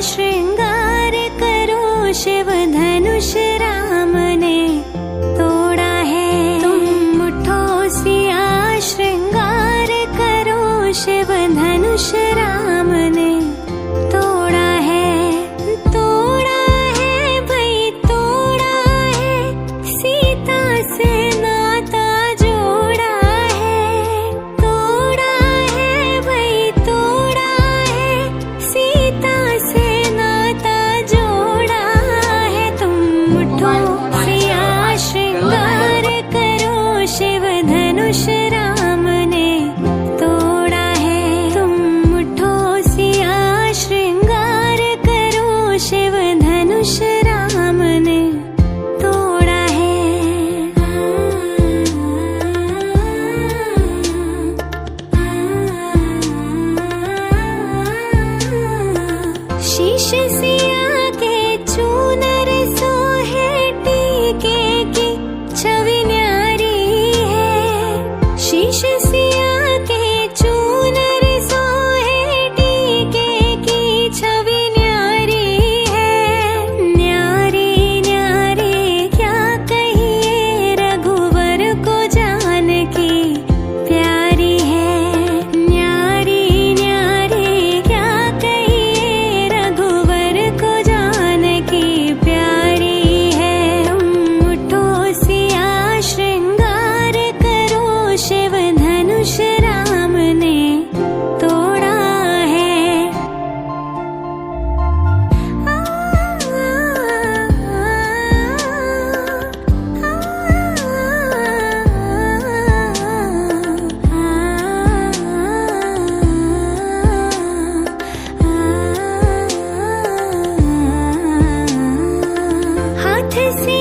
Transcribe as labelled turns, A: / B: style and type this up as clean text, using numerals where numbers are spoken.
A: श्रृंगार करो शिव धनुष राम ने तोड़ा है। तुम उठो सिया श्रृंगार करो शिव धनुष राम ने तोड़ा है। तोड़ा है भाई तोड़ा है, सीता से नाता जोड़ा है। तोड़ा है भाई तोड़ा है, सीता से नाता जोड़ा है। तुम उठो सिया श्रृंगार करो शिव धनुष राम ने तोड़ा है। तुम उठो सिया श्रृंगार करो शिव धनुष राम ने तोड़ा है। शीश सिया के चूनर सोहे टीके की छवि न्यारी है। शीश सिया के चूनर सोहे टीके की छवि न्यारी है। न्यारी न्यारी क्या कहिए, रघुवर को जान की प्यारी है। न्यारी न्यारी क्या कहिए, रघुवर को जान की प्यारी है। तुम उठो सिया श्रृंगार करो शिव धनुष राम ने तोड़ा है। हाथ से